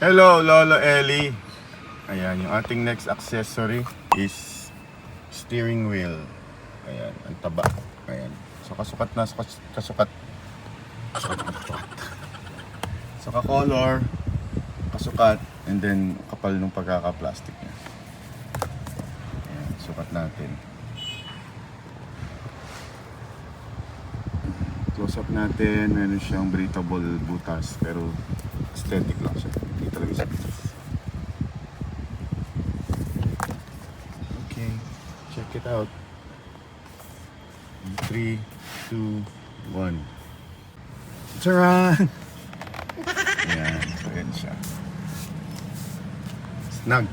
Hello, Lolo Ellie. Ayan, yung ating next accessory is steering wheel. Ayan, ang taba. Ayan. So, kasukat na, kasukat. So, ka-color, kasukat, and then kapal nung pagkaka-plastic niya. Ayan, sukat natin. Close up natin, meron siyang breathable butas, pero aesthetic lang siya. Hindi talaga siya butas. Okay, check it out. 3, 2, 1. Charan! Ayan, so yan siya. Snug.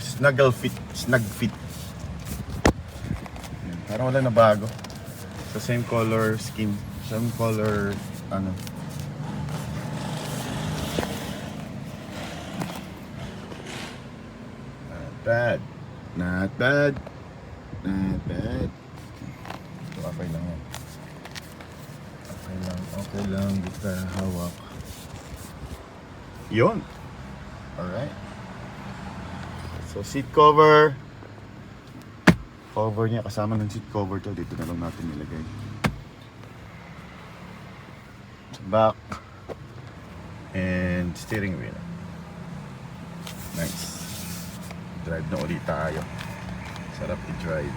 Snuggle fit. Snug fit. Ayan, parang wala na bago. So same color scheme. Same color, ano. Not bad. Not bad. Not bad. So, okay lang yan. Okay lang. Di ka hawak. Yun. Alright. So, seat cover. Cover niya. Kasama ng seat cover to. Dito na lang natin nilagay. Back. And steering wheel. Nice. Drive na ulit tayo. Sarap i-drive.